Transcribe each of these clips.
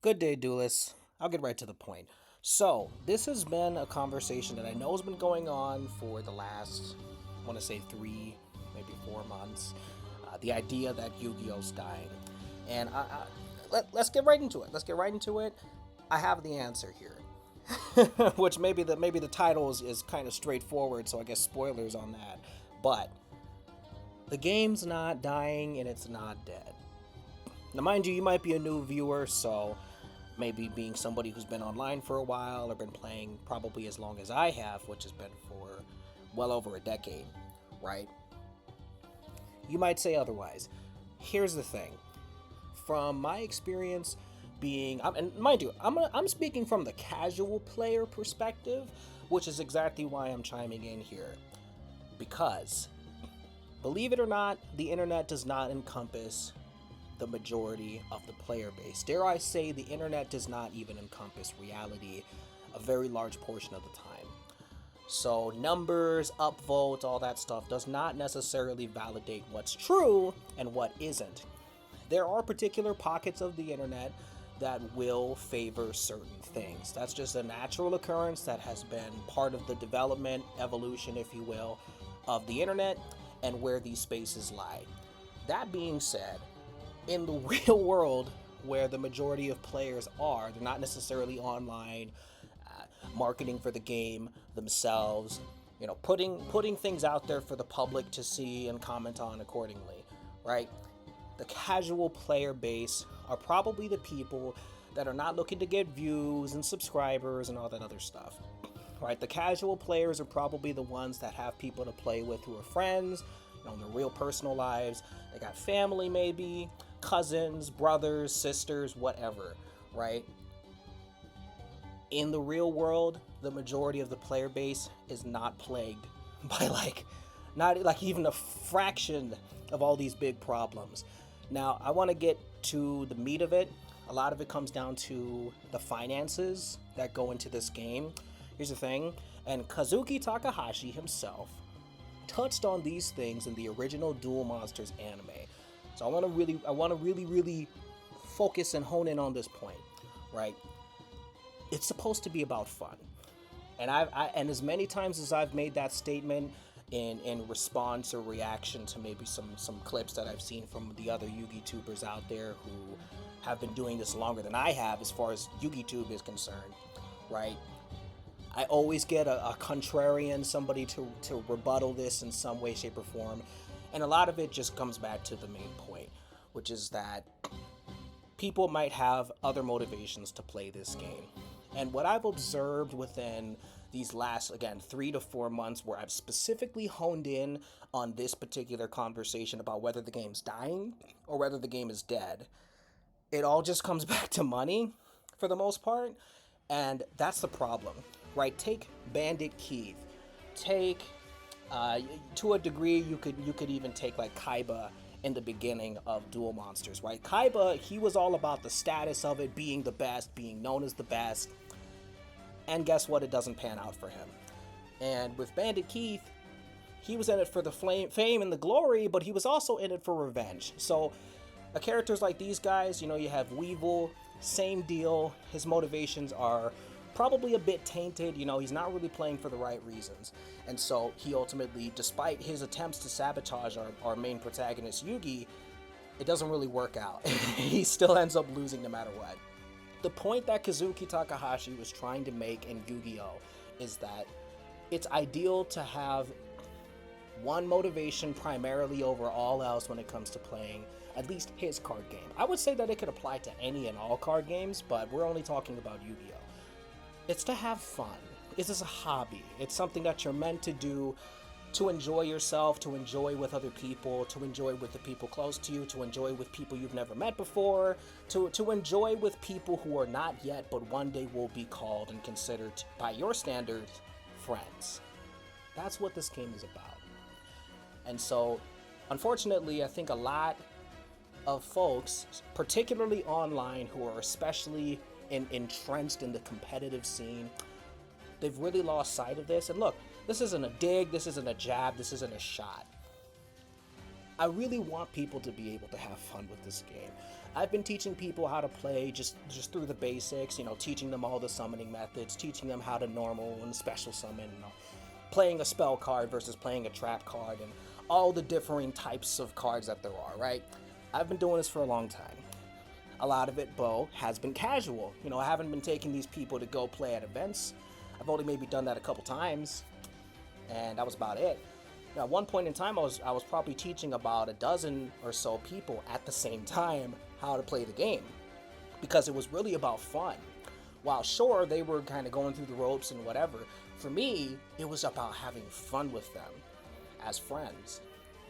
Good day, duelists. I'll get right to the point. So, this has been a conversation that I know has been going on for the last, I want to say 3, maybe 4 months. The idea that Yu-Gi-Oh's dying. And let's get right into it. Let's get right into it. I have the answer here. Which maybe the title is kind of straightforward, so I guess spoilers on that. But the game's not dying and it's not dead. Now, mind you, you might be a new viewer, so maybe being somebody who's been online for a while or been playing probably as long as I have, which has been for well over a decade, right? You might say otherwise. Here's the thing. From my experience and mind you, I'm speaking from the casual player perspective, which is exactly why I'm chiming in here. Because, believe it or not, the internet does not encompass the majority of the player base. Dare I say, the internet does not even encompass reality a very large portion of the time. So numbers, upvotes, all that stuff does not necessarily validate what's true and what isn't. There are particular pockets of the internet that will favor certain things. That's just a natural occurrence that has been part of the development, evolution, if you will, of the internet and where these spaces lie. That being said, in the real world, where the majority of players are, they're not necessarily online, marketing for the game themselves, putting things out there for the public to see and comment on accordingly, right? The casual player base are probably the people that are not looking to get views and subscribers and all that other stuff, right? The casual players are probably the ones that have people to play with who are friends, in their real personal lives. They got family, maybe cousins, brothers, sisters, whatever, right? In the real world, the majority of the player base is not plagued by not like even a fraction of all these big problems. Now, I want to get to the meat of it. A lot of it comes down to the finances that go into this game. Here's the thing, and Kazuki Takahashi himself touched on these things in the original Duel Monsters anime. So I want to really focus and hone in on this point, right? It's supposed to be about fun. And and as many times as I've made that statement in response or reaction to maybe some clips that I've seen from the other Yugi-tubers out there who have been doing this longer than I have as far as Yugi-tube is concerned, right? I always get a contrarian, somebody to rebuttal this in some way, shape, or form. And a lot of it just comes back to the main point, which is that people might have other motivations to play this game. And what I've observed within these last, again, 3 to 4 months, where I've specifically honed in on this particular conversation about whether the game's dying or whether the game is dead, it all just comes back to money for the most part. And that's the problem, right? Take Bandit Keith. Take, to a degree, you could even take like Kaiba in the beginning of Duel Monsters, right? Kaiba, he was all about the status of it, being the best, being known as the best. And guess what? It doesn't pan out for him. And with Bandit Keith, he was in it for the fame and the glory, but he was also in it for revenge. So, characters like these guys, you have Weevil, same deal. His motivations are probably a bit tainted. He's not really playing for the right reasons. And so he ultimately, despite his attempts to sabotage our main protagonist, Yugi, it doesn't really work out. He still ends up losing no matter what. The point that Kazuki Takahashi was trying to make in Yu-Gi-Oh! Is that it's ideal to have one motivation primarily over all else when it comes to playing at least his card game. I would say that it could apply to any and all card games, but we're only talking about Yu-Gi-Oh! It's to have fun. It is a hobby. It's something that you're meant to do to enjoy yourself, to enjoy with other people, to enjoy with the people close to you, to enjoy with people you've never met before, to enjoy with people who are not yet but one day will be called and considered, by your standards, friends. That's what this game is about. And so, unfortunately, I think a lot of folks, particularly online, who are especially entrenched in the competitive scene, they've really lost sight of this. And look, this isn't a dig, this isn't a jab, this isn't a shot. I really want people to be able to have fun with this game. I've been teaching people how to play just through the basics, you know, teaching them all the summoning methods, teaching them how to normal and special summon, you know, playing a spell card versus playing a trap card, and all the differing types of cards that there are, right? I've been doing this for a long time. A lot of it, Bo, has been casual. You know, I haven't been taking these people to go play at events. I've only maybe done that a couple times, and that was about it. At one point in time, I was probably teaching about a dozen or so people at the same time how to play the game, because it was really about fun. While sure, they were kind of going through the ropes and whatever, for me, it was about having fun with them as friends,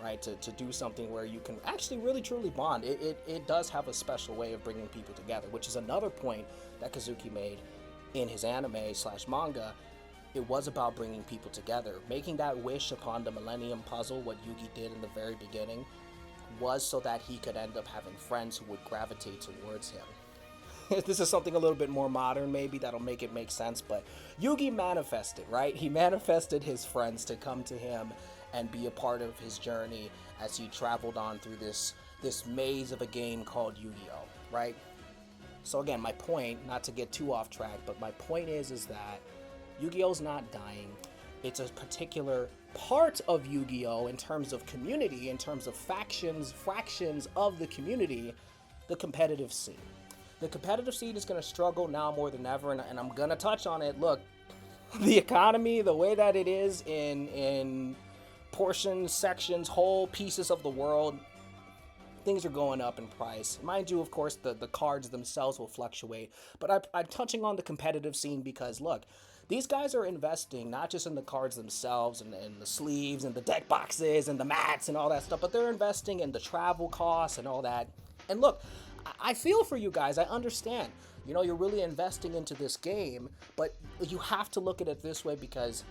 right? To do something where you can actually really truly bond. It does have a special way of bringing people together, which is another point that Kazuki made in his anime slash manga. It was about bringing people together. Making that wish upon the Millennium Puzzle, what Yugi did in the very beginning, was so that he could end up having friends who would gravitate towards him. This is something a little bit more modern, maybe, that'll make it make sense, but Yugi manifested, right? He manifested his friends to come to him and be a part of his journey as he traveled on through this maze of a game called Yugioh, right? So again, my point, not to get too off track, but my point is that Yu-Gi-Oh's not dying. It's a particular part of Yu-Gi-Oh! In terms of community, in terms of fractions of the community, the competitive scene. The competitive scene is going to struggle now more than ever, and I'm going to touch on it. Look, the economy, the way that it is in portions, sections, whole pieces of the world, things are going up in price. Mind you, of course, the cards themselves will fluctuate, but I'm touching on the competitive scene because, look, these guys are investing not just in the cards themselves and the sleeves and the deck boxes and the mats and all that stuff, but they're investing in the travel costs and all that. And look, I feel for you guys. I understand. You know, you're really investing into this game, but you have to look at it this way because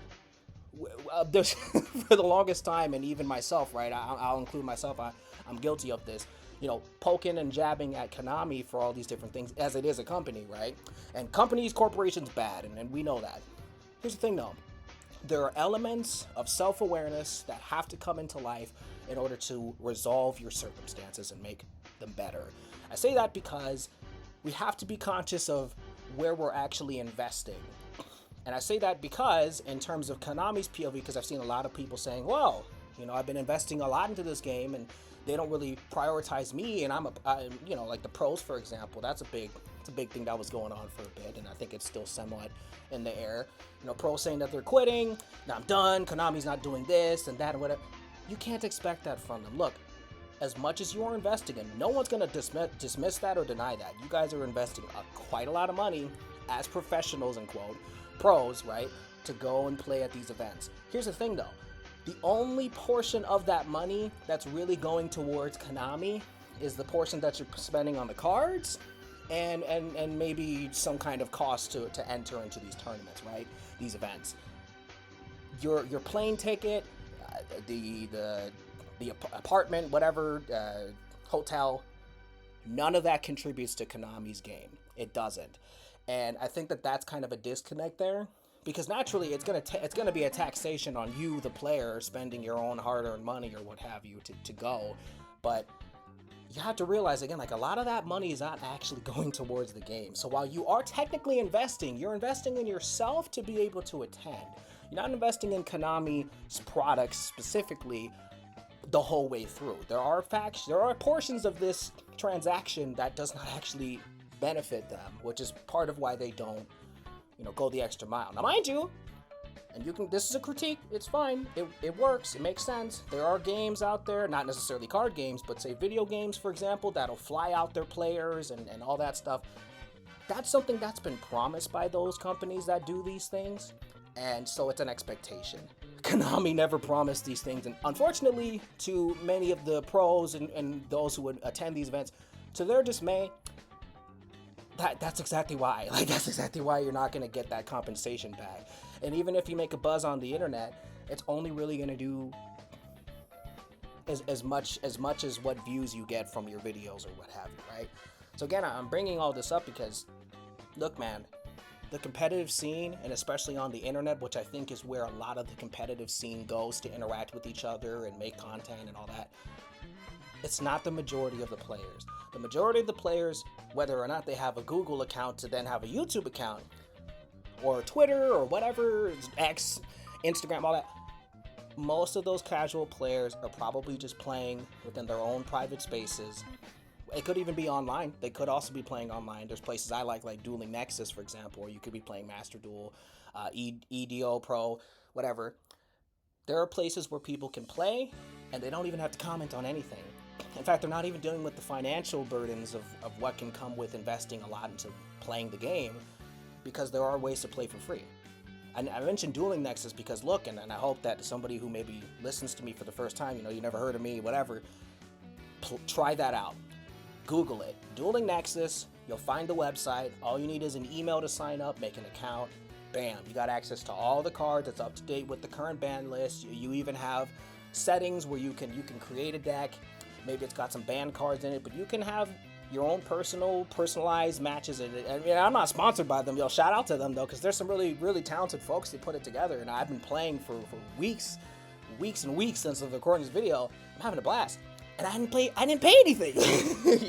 there's, for the longest time, and even myself, right, I'll include myself, I'm guilty of this, you know, poking and jabbing at Konami for all these different things, as it is a company, right? And companies, corporations, bad, and we know that. Here's the thing, though. There are elements of self-awareness that have to come into life in order to resolve your circumstances and make them better. I say that because we have to be conscious of where we're actually investing. And I say that because, in terms of Konami's POV, because I've seen a lot of people saying, well, you know, I've been investing a lot into this game, and they don't really prioritize me, and you know, like the pros, for example, it's a big thing that was going on for a bit, and I think it's still somewhat in the air. You know, pros saying that they're quitting, now I'm done, Konami's not doing this and that and whatever. You can't expect that from them. Look, as much as you are investing in, no one's going to dismiss that or deny that. You guys are investing quite a lot of money as professionals, in quote, pros, right, to go and play at these events. Here's the thing, though. The only portion of that money that's really going towards Konami is the portion that you're spending on the cards and maybe some kind of cost to enter into these tournaments, right? These events. Your plane ticket, the apartment, whatever, hotel, none of that contributes to Konami's game. It doesn't. And I think that that's kind of a disconnect there. Because naturally, it's gonna be a taxation on you, the player, spending your own hard-earned money or what have you to go. But you have to realize, again, like, a lot of that money is not actually going towards the game. So while you are technically investing, you're investing in yourself to be able to attend. You're not investing in Konami's products specifically the whole way through. There are portions of this transaction that does not actually benefit them, which is part of why they don't, you know, go the extra mile. Now, mind you, and this is a critique, it's fine, it works, it makes sense. There are games out there, not necessarily card games, but say video games, for example, that'll fly out their players and all that stuff. That's something that's been promised by those companies that do these things, and so it's an expectation. Konami never promised these things, and unfortunately, to many of the pros and those who would attend these events, to their dismay, that's exactly why. Like, that's exactly why you're not going to get that compensation back. And even if you make a buzz on the internet, it's only really going to do as much as what views you get from your videos or what have you, right? So again, I'm bringing all this up because, look, man, the competitive scene, and especially on the internet, which I think is where a lot of the competitive scene goes to interact with each other and make content and all that, It's not the majority of the players. The majority of the players, whether or not they have a Google account to then have a YouTube account, or Twitter, or whatever, X, Instagram, all that, most of those casual players are probably just playing within their own private spaces. It could even be online. They could also be playing online. There's places I like Dueling Nexus, for example, or you could be playing Master Duel, EDO Pro, whatever. There are places where people can play, and they don't even have to comment on anything. In fact, they're not even dealing with the financial burdens of what can come with investing a lot into playing the game, because there are ways to play for free. And I mentioned Dueling Nexus because look, and I hope that somebody who maybe listens to me for the first time, you never heard of me, whatever, try that out. Google it. Dueling Nexus, you'll find the website. All you need is an email to sign up, make an account. Bam, you got access to all the cards. It's up to date with the current ban list. You even have settings where you can create a deck. Maybe it's got some banned cards in it, but you can have your own personalized matches. And I'm not sponsored by them. Shout out to them though, because there's some really, really talented folks that put it together. And I've been playing for weeks and weeks since I've recorded this video. I'm having a blast. And I didn't pay anything.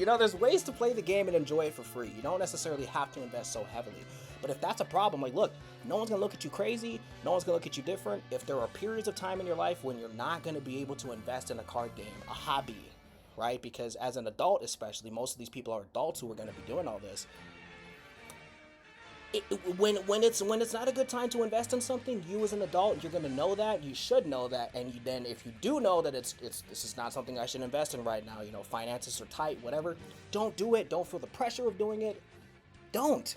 There's ways to play the game and enjoy it for free. You don't necessarily have to invest so heavily. But if that's a problem, look, no one's gonna look at you crazy. No one's gonna look at you different. If there are periods of time in your life when you're not gonna be able to invest in a card game, a hobby, right? Because as an adult, especially, most of these people are adults who are gonna be doing all this. When it's not a good time to invest in something, you as an adult, you're gonna know that. You should know that, and then if you do know that this is not something I should invest in right now, finances are tight, whatever, don't do it. Don't feel the pressure of doing it. Don't.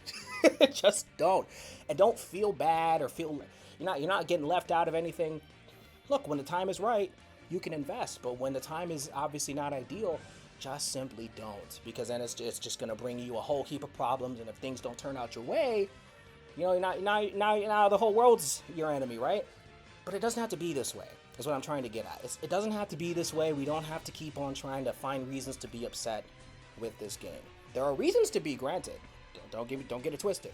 Just don't. And don't feel bad or feel you're not getting left out of anything. Look, when the time is right, you can invest, but when the time is obviously not ideal, just simply don't, because then it's just going to bring you a whole heap of problems, and if things don't turn out your way, now the whole world's your enemy, right? But it doesn't have to be this way, is what I'm trying to get at. It doesn't have to be this way. We don't have to keep on trying to find reasons to be upset with this game. There are reasons to be, granted. Don't get it twisted.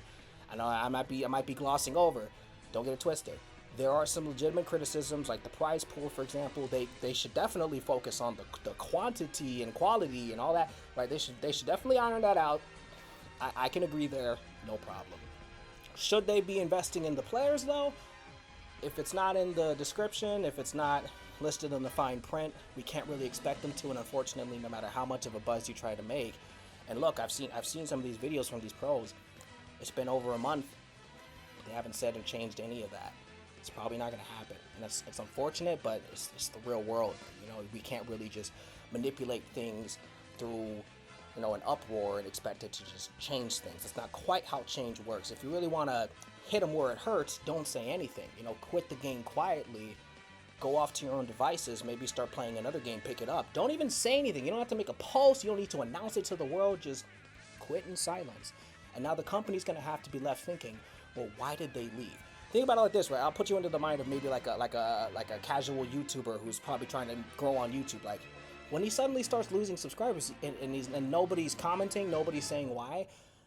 I know I might be glossing over. Don't get it twisted. There are some legitimate criticisms, like the prize pool, for example. They should definitely focus on the quantity and quality and all that, right? They should definitely iron that out. I can agree there, no problem. Should they be investing in the players though? If it's not in the description, if it's not listed in the fine print, we can't really expect them to. And unfortunately, no matter how much of a buzz you try to make, and look, I've seen some of these videos from these pros. It's been over a month. They haven't said or changed any of that. It's probably not going to happen, and it's unfortunate, but it's the real world. We can't really just manipulate things through, an uproar and expect it to just change things. It's not quite how change works. If you really want to hit them where it hurts, don't say anything. Quit the game quietly, go off to your own devices, maybe start playing another game, pick it up. Don't even say anything. You don't have to make a post. You don't need to announce it to the world. Just quit in silence. And now the company's going to have to be left thinking, well, why did they leave? Think about it like this, right? I'll put you into the mind of maybe like a casual YouTuber who's probably trying to grow on YouTube. Like, when he suddenly starts losing subscribers and nobody's commenting, nobody's saying why,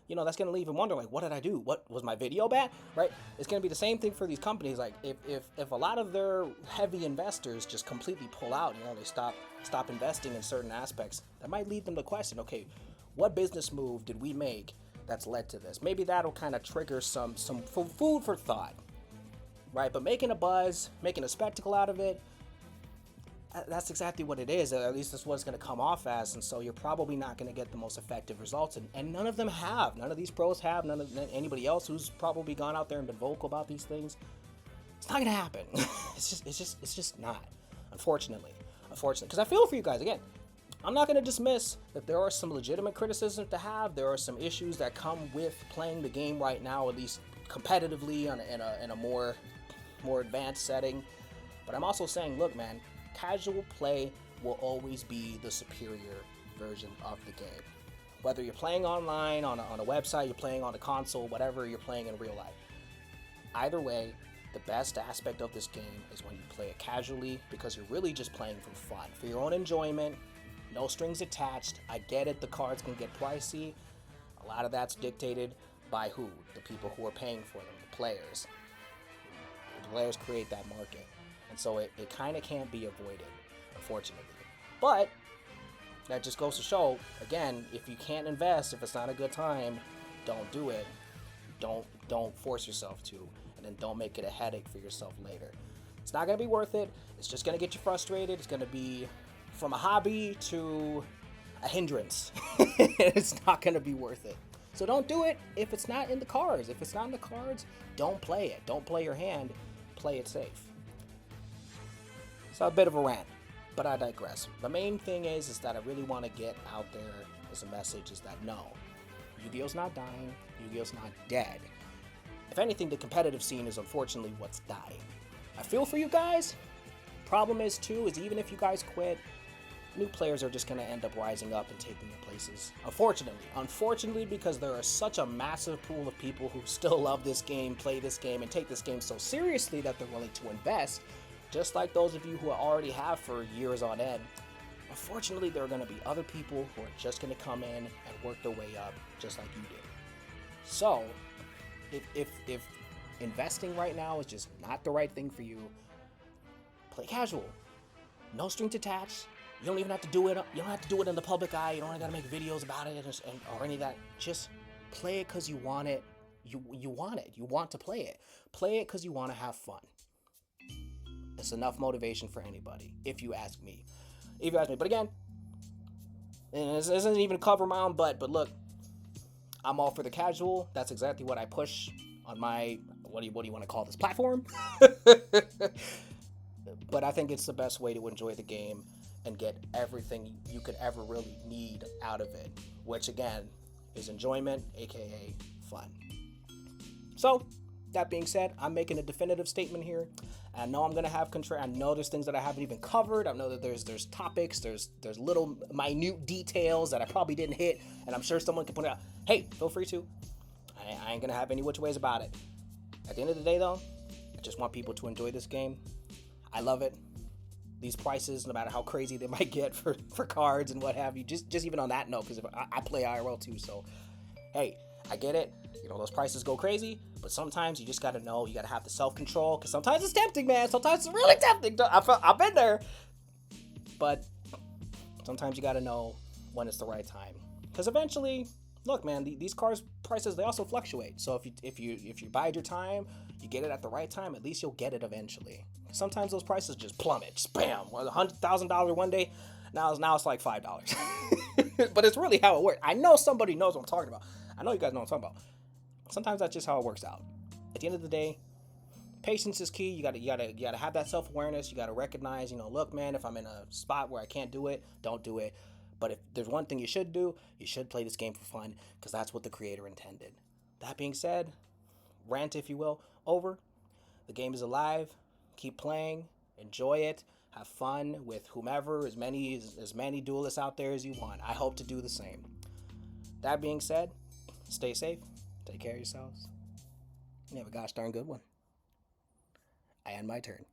that's going to leave him wondering, like, what did I do? What was my video bad? Right? It's going to be the same thing for these companies. Like, if a lot of their heavy investors just completely pull out, they stop investing in certain aspects, that might lead them to question, okay, what business move did we make that's led to this? Maybe that'll kind of trigger some food for thought. Right, but making a buzz, making a spectacle out of it, that's exactly what it is. At least that's what it's going to come off as, and so you're probably not going to get the most effective results, and none of them have. None of these pros have. None of anybody else who's probably gone out there and been vocal about these things. It's not going to happen. It's just not. Unfortunately, because I feel for you guys. Again, I'm not going to dismiss that there are some legitimate criticisms to have. There are some issues that come with playing the game right now, at least competitively in a more advanced setting. But I'm also saying, look, man, casual play will always be the superior version of the game. Whether you're playing online, on a website, you're playing on a console, whatever, you're playing in real life. Either way, the best aspect of this game is when you play it casually, because you're really just playing for fun, for your own enjoyment, no strings attached. I get it, the cards can get pricey. A lot of that's dictated by who? The people who are paying for them, the players. The players create that market. And so it kind of can't be avoided, unfortunately. But That just goes to show, again, if you can't invest, if it's not a good time, don't do it. Don't force yourself to, and then don't make it a headache for yourself later. It's not going to be worth it. It's just going to get you frustrated. It's going to be from a hobby to a hindrance. It's not going to be worth it. So don't do it if it's not in the cards. If it's not in the cards, don't play it. Don't play your hand. Play it safe. So a bit of a rant, but I digress. The main thing is that I really want to get out there as a message is that no, Yu-Gi-Oh's not dying. Yu-Gi-Oh's not dead. If anything, the competitive scene is unfortunately what's dying. I feel for you guys. Problem is too, is even if you guys quit, new players are just going to end up rising up and taking your places. Unfortunately, because there is such a massive pool of people who still love this game, play this game, and take this game so seriously that they're willing to invest, just like those of you who already have for years on end. Unfortunately, there are going to be other people who are just going to come in and work their way up just like you did. So, if investing right now is just not the right thing for you, play casual. No strings attached. You don't even have to do it. You don't have to do it in the public eye. You don't got to make videos about it or any of that. Just play it because you want it. You want it. You want to play it. Play it because you want to have fun. It's enough motivation for anybody, if you ask me. But again, and this isn't even cover my own butt, but look, I'm all for the casual. That's exactly what I push on my, what do you want to call this, platform? But I think it's the best way to enjoy the game and get everything you could ever really need out of it, which again is enjoyment, aka fun. So, that being said, I'm making a definitive statement here. I know I'm gonna have control. I know there's things that I haven't even covered. I know that there's topics, there's little minute details that I probably didn't hit, and I'm sure someone can point out. Hey, feel free to. I ain't gonna have any which ways about it. At the end of the day, though, I just want people to enjoy this game. I love it. These prices, no matter how crazy they might get for cards and what have you, just even on that note, because I play IRL too, so hey, I get it. You know, those prices go crazy, but sometimes you just gotta know, you gotta have the self-control, because sometimes it's tempting, man. Sometimes it's really tempting. I've been there. But sometimes you gotta know when it's the right time. Because eventually, look, man, these cars prices, they also fluctuate. So if you bide your time, you get it at the right time, at least you'll get it eventually. Sometimes those prices just plummet. Just bam, $100,000 one day. Now it's like $5. But it's really how it works. I know somebody knows what I'm talking about. I know you guys know what I'm talking about. Sometimes that's just how it works out. At the end of the day, patience is key. You gotta have that self-awareness. You gotta recognize, look, man, if I'm in a spot where I can't do it, don't do it. But if there's one thing you should do, you should play this game for fun, because that's what the creator intended. That being said, rant, if you will, over. The game is alive. Keep playing. Enjoy it. Have fun with whomever, as many duelists out there as you want. I hope to do the same. That being said, stay safe. Take care of yourselves. And have a gosh darn good one. I end my turn.